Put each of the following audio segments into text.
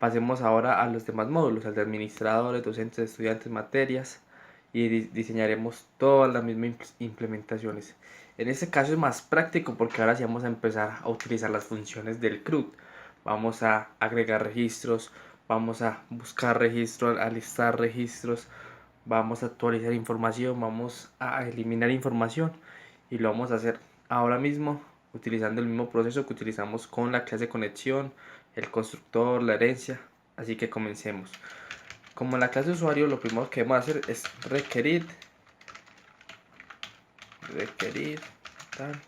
Pasemos ahora a los demás módulos, al de administradores, docentes, estudiantes, materias, y diseñaremos todas las mismas implementaciones. En este caso es más práctico porque ahora sí vamos a empezar a utilizar las funciones del CRUD. Vamos a agregar registros, vamos a buscar registros, a listar registros, vamos a actualizar información, vamos a eliminar información, y lo vamos a hacer ahora mismo utilizando el mismo proceso que utilizamos con la clase conexión, el constructor, la herencia. Así que comencemos. Como en la clase usuario, lo primero que debemos hacer es requerir tal,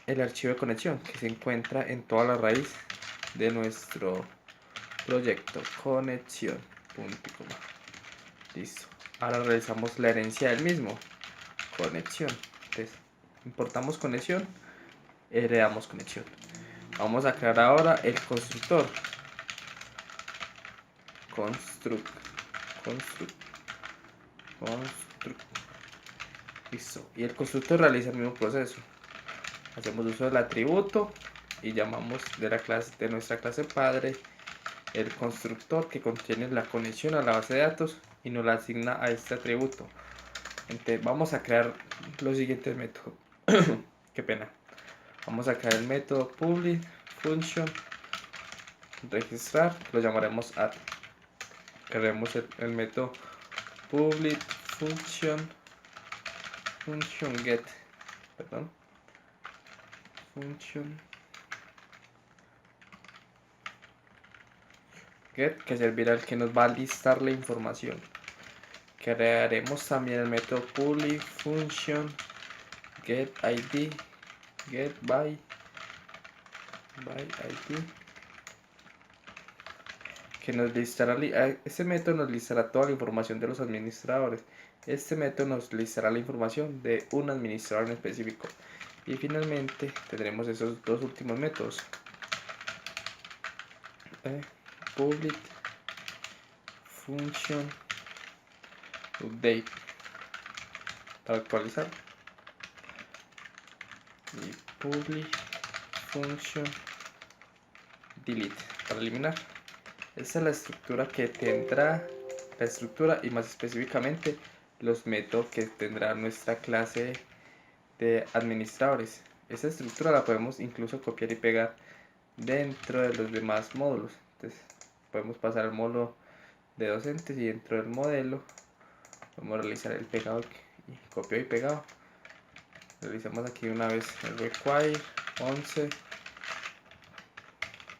el archivo de conexión que se encuentra en toda la raíz de nuestro proyecto conexión. Listo. Ahora realizamos la herencia del mismo, conexión. Entonces, importamos conexión, heredamos conexión. Vamos a crear ahora el constructor. Construct. Listo. Y el constructor realiza el mismo proceso. Hacemos uso del atributo y llamamos de nuestra clase padre el constructor que contiene la conexión a la base de datos y nos la asigna a este atributo. Entonces vamos a crear los siguientes métodos. Qué pena. Vamos a crear el método public function registrar, lo llamaremos add. Crearemos el método public function get, function get, que servirá el que nos va a listar la información. Crearemos también el método public function get id, get by id, que nos listará, este método nos listará toda la información de los administradores. Este método nos listará la información de un administrador en específico. Y finalmente tendremos esos dos últimos métodos. Public function update para actualizar y public function delete para eliminar. Esta es la estructura que tendrá la estructura y más específicamente los métodos que tendrá nuestra clase de administradores. Esta estructura la podemos incluso copiar y pegar dentro de los demás módulos. Entonces podemos pasar al módulo de docentes y dentro del modelo podemos realizar el pegado y copio y pegado. Realizamos aquí una vez el require 11,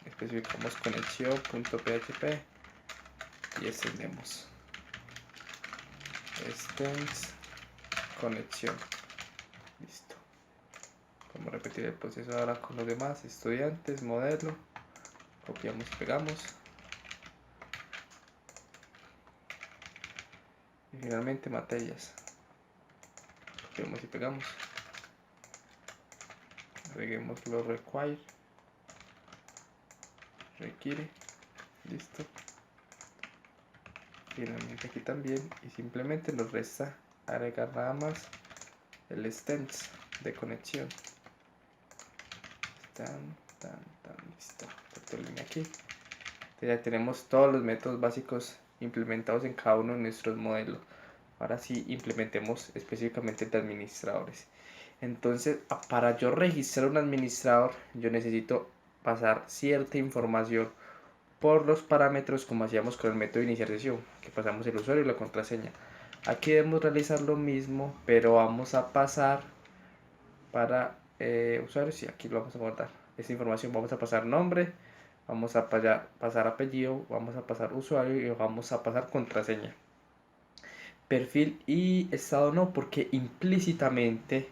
especificamos conexión.php y extendemos extends conexión. Listo. Vamos a repetir el proceso ahora con los demás estudiantes, modelo, copiamos y pegamos. Y finalmente materias, copiamos y pegamos. Agreguemos lo require, requiere, listo. Finalmente aquí también, y simplemente nos resta agregar nada más el extends de conexión. Listo. Línea aquí. Entonces ya tenemos todos los métodos básicos implementados en cada uno de nuestros modelos. Ahora sí implementemos específicamente de administradores. Entonces, para yo registrar un administrador, yo necesito pasar cierta información por los parámetros, como hacíamos con el método de inicialización, que pasamos el usuario y la contraseña. Aquí debemos realizar lo mismo, pero vamos a pasar para usuarios, y aquí lo vamos a guardar. Esta información vamos a pasar nombre, vamos a pasar apellido, vamos a pasar usuario y vamos a pasar contraseña. Perfil y estado no, porque implícitamente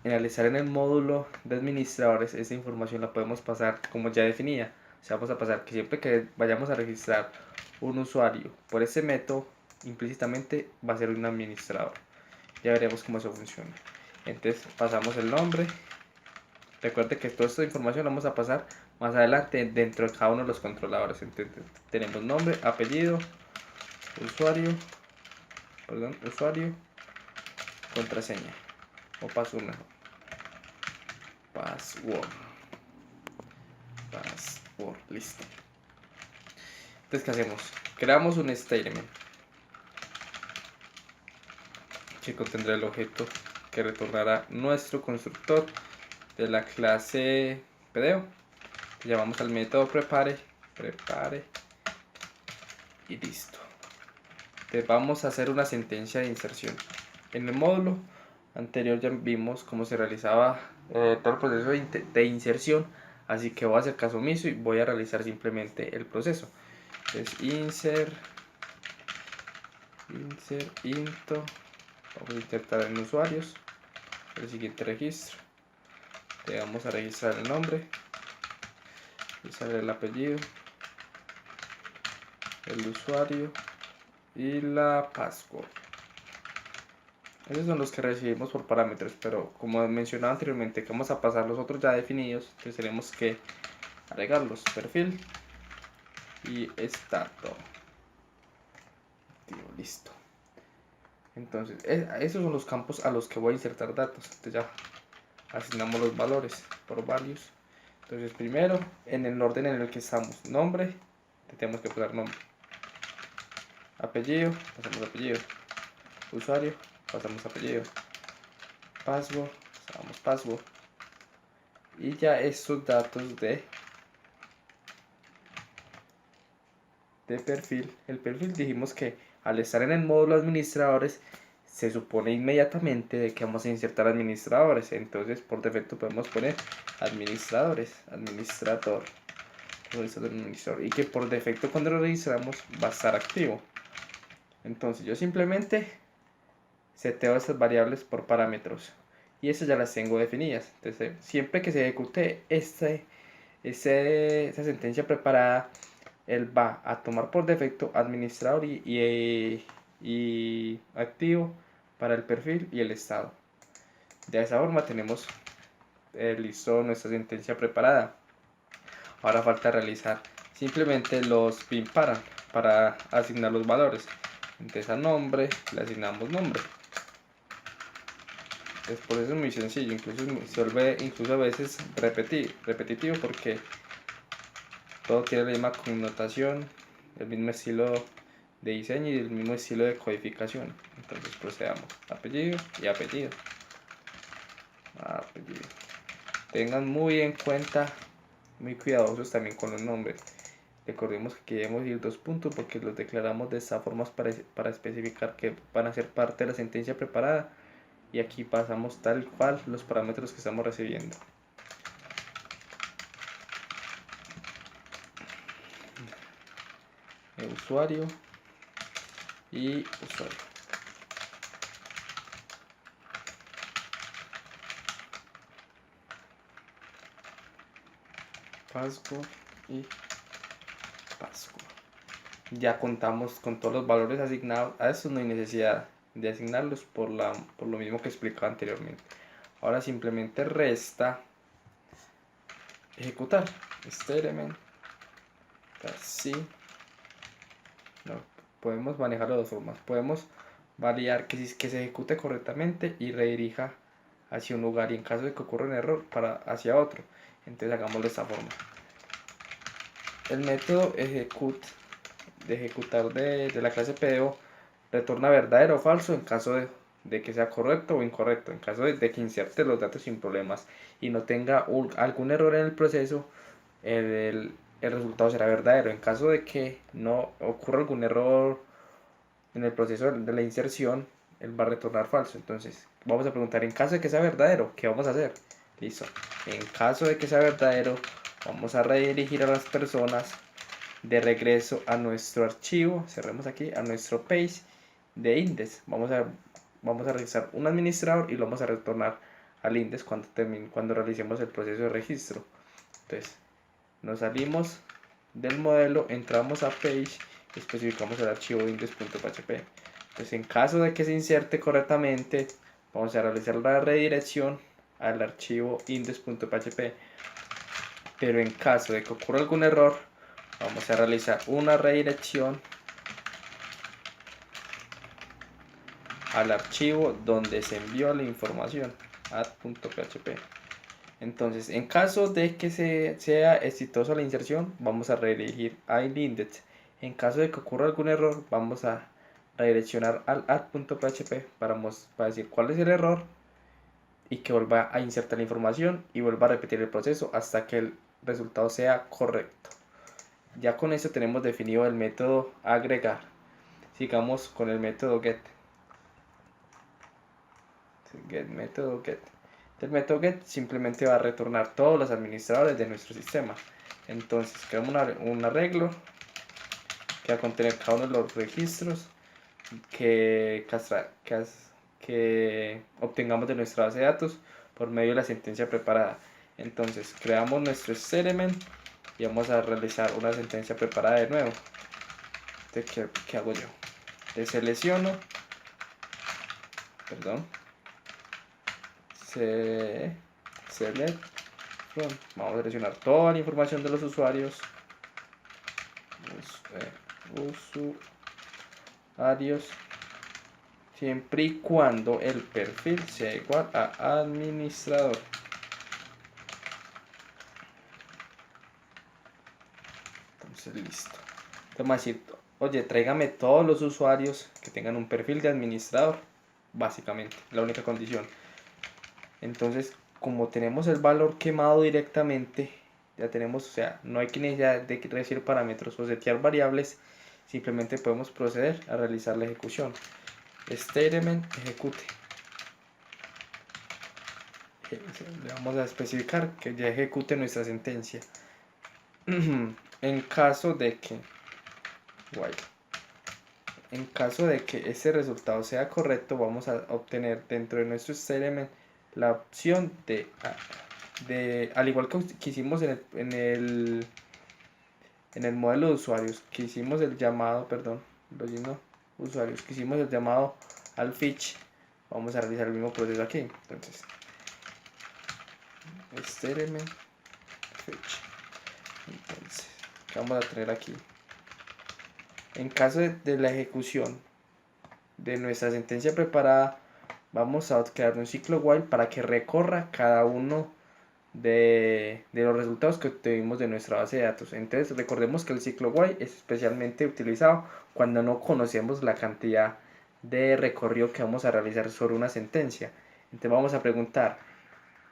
al estar en el módulo de administradores esa información la podemos pasar como ya definida. O sea, vamos a pasar que siempre que vayamos a registrar un usuario por ese método, implícitamente va a ser un administrador. Ya veremos cómo eso funciona. Entonces pasamos el nombre. Recuerde que toda esta información la vamos a pasar más adelante dentro de cada uno de los controladores. Entonces tenemos nombre, apellido, usuario, contraseña o password. Listo. Entonces, ¿qué hacemos? Creamos un statement que contendrá el objeto que retornará nuestro constructor de la clase PDO. Llamamos al método prepare y listo. Entonces vamos a hacer una sentencia de inserción. En el módulo anterior ya vimos cómo se realizaba todo el proceso de inserción, así que voy a hacer caso omiso y voy a realizar simplemente el proceso. Entonces insert into, vamos a insertar en usuarios el siguiente registro. Le vamos a registrar el nombre, registrar el apellido, el usuario y la password. Esos son los que recibimos por parámetros, pero como mencionaba anteriormente que vamos a pasar los otros ya definidos, entonces tenemos que agregarlos. Perfil y estado. Listo. Entonces esos son los campos a los que voy a insertar datos. Entonces ya asignamos los valores por values. Entonces primero, en el orden en el que estamos, nombre, tenemos que poner nombre, apellido, pasamos apellido, usuario, pasamos apellido, password, pasamos password, y ya estos datos de perfil. El perfil dijimos que al estar en el módulo administradores se supone inmediatamente de que vamos a insertar administradores, entonces por defecto podemos poner administradores, administrador, y que por defecto cuando lo registramos va a estar activo. Entonces yo simplemente seteo estas variables por parámetros y esas ya las tengo definidas. Entonces siempre que se ejecute esta sentencia preparada, él va a tomar por defecto administrador y activo para el perfil y el estado. De esa forma tenemos listo nuestra sentencia preparada. Ahora falta realizar simplemente los pin para asignar los valores. Entonces a nombre le asignamos nombre. Después es muy sencillo, incluso se vuelve incluso a veces repetitivo porque todo tiene la misma connotación, el mismo estilo de diseño y el mismo estilo de codificación. Entonces procedamos, apellido y apellido. Tengan muy en cuenta, muy cuidadosos también con los nombres. Recordemos que queremos ir 2 puntos porque los declaramos de esta forma para especificar que van a ser parte de la sentencia preparada, y aquí pasamos tal cual los parámetros que estamos recibiendo. Usuario y usuario. Password y password. Ya contamos con todos los valores asignados. A eso no hay necesidad de asignarlos por lo mismo que explicaba anteriormente. Ahora simplemente resta ejecutar este elemento. Así. No, podemos manejarlo de dos formas. Podemos validar que se ejecute correctamente y redirija hacia un lugar, y en caso de que ocurra un error hacia otro. Entonces hagámoslo de esta forma. El método ejecutar de la clase PDO retorna verdadero o falso en caso de que sea correcto o incorrecto. En caso de que inserte los datos sin problemas y no tenga algún error en el proceso, el resultado será verdadero. En caso de que no ocurra algún error en el proceso de la inserción, él va a retornar falso. Entonces vamos a preguntar, en caso de que sea verdadero, ¿qué vamos a hacer? Listo. En caso de que sea verdadero, vamos a redirigir a las personas de regreso a nuestro archivo. Cerremos aquí, a nuestro page de index. Vamos a realizar un administrador y lo vamos a retornar al index cuando realicemos el proceso de registro. Entonces nos salimos del modelo, entramos a page, especificamos el archivo index.php. Entonces en caso de que se inserte correctamente, vamos a realizar la redirección al archivo index.php, pero en caso de que ocurra algún error, vamos a realizar una redirección al archivo donde se envió la información, add.php. Entonces, en caso de que sea exitosa la inserción, vamos a redirigir al index. En caso de que ocurra algún error, vamos a redireccionar al add.php para decir cuál es el error y que vuelva a insertar la información y vuelva a repetir el proceso hasta que el resultado sea correcto. Ya con eso tenemos definido el método agregar. Sigamos con el método get. Método get. El método get simplemente va a retornar todos los administradores de nuestro sistema. Entonces creamos un arreglo que va a contener cada uno de los registros que obtengamos de nuestra base de datos por medio de la sentencia preparada. Entonces creamos nuestro element y vamos a realizar una sentencia preparada de nuevo. ¿Qué hago yo? Le selecciono, select from. Vamos a seleccionar toda la información de los usuarios. Siempre y cuando el perfil sea igual a administrador. Entonces listo. Vamos a decir, oye, tráigame todos los usuarios que tengan un perfil de administrador, básicamente, la única condición. Entonces, como tenemos el valor quemado directamente, ya tenemos, o sea, no hay que necesidad de recibir parámetros o setear variables, simplemente podemos proceder a realizar la ejecución. Statement ejecute. Le vamos a especificar que ya ejecute nuestra sentencia. En caso de que ese resultado sea correcto, vamos a obtener dentro de nuestro element la opción de al igual que hicimos en el modelo de usuarios, que hicimos el llamado, usuarios, que hicimos el llamado al fetch, vamos a realizar el mismo proceso aquí. Entonces, element fetch. Entonces, ¿qué vamos a tener aquí? En caso de la ejecución de nuestra sentencia preparada, vamos a crear un ciclo while para que recorra cada uno de los resultados que obtuvimos de nuestra base de datos. Entonces recordemos que el ciclo while es especialmente utilizado cuando no conocemos la cantidad de recorrido que vamos a realizar sobre una sentencia. Entonces vamos a preguntar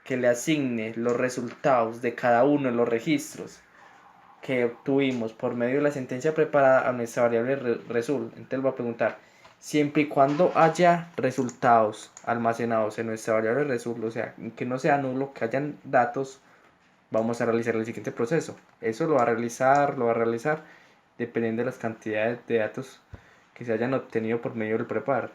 que le asigne los resultados de cada uno de los registros que obtuvimos por medio de la sentencia preparada a nuestra variable result. Entonces va a preguntar, siempre y cuando haya resultados almacenados en nuestra variable result, o sea, que no sea nulo, que hayan datos, vamos a realizar el siguiente proceso. Eso lo va a realizar dependiendo de las cantidades de datos que se hayan obtenido por medio del prepare.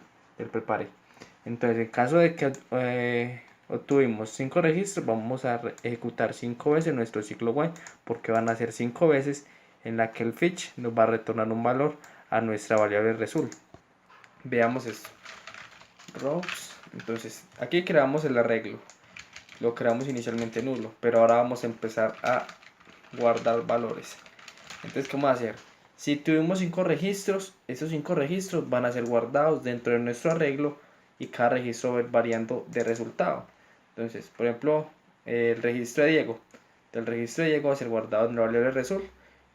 Entonces, en caso de que obtuvimos 5 registros, vamos a ejecutar 5 veces nuestro ciclo while, porque van a ser 5 veces en la que el fetch nos va a retornar un valor a nuestra variable result. Veamos esto. Rows. Entonces, aquí creamos el arreglo. Lo creamos inicialmente nulo, pero ahora vamos a empezar a guardar valores. Entonces, ¿qué vamos a hacer? Si tuvimos 5 registros, esos 5 registros van a ser guardados dentro de nuestro arreglo y cada registro va a ir variando de resultado. Entonces, por ejemplo, el registro de Diego. El registro de Diego va a ser guardado en la variable result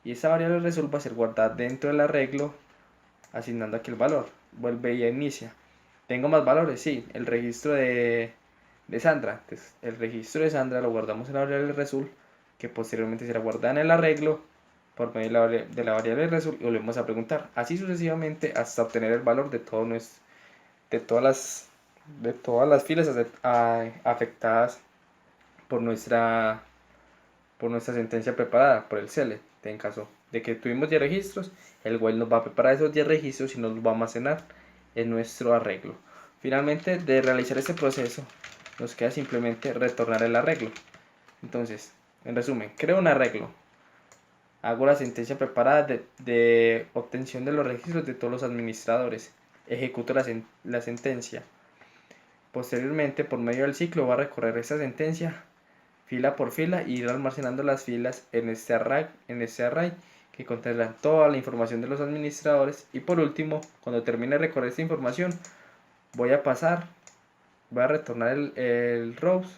y esa variable result va a ser guardada dentro del arreglo asignando aquí el valor. Vuelve y inicia. ¿Tengo más valores? Sí, el registro de Sandra. Entonces, el registro de Sandra lo guardamos en la variable result, que posteriormente será guardada en el arreglo por medio de la variable result y volvemos a preguntar. Así sucesivamente hasta obtener el valor de todas las filas afectadas por nuestra sentencia preparada por el select. En caso de que tuvimos 10 registros, el while nos va a preparar esos 10 registros y nos los va a almacenar en nuestro arreglo. Finalmente, de realizar este proceso, nos queda simplemente retornar el arreglo. Entonces, en resumen, creo un arreglo, hago la sentencia preparada de obtención de los registros de todos los administradores, ejecuto la sentencia. Posteriormente, por medio del ciclo, va a recorrer esta sentencia fila por fila y ir almacenando las filas en este array que contendrán toda la información de los administradores. Y por último, cuando termine de recorrer esta información, voy a retornar el rows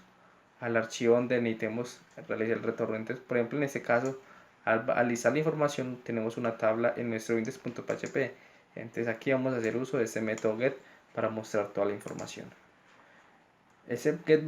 al archivo donde necesitemos realizar el retorno. Entonces, por ejemplo, en este caso Al listar la información tenemos una tabla en nuestro index.php. Entonces aquí vamos a hacer uso de este método get para mostrar toda la información. Ese get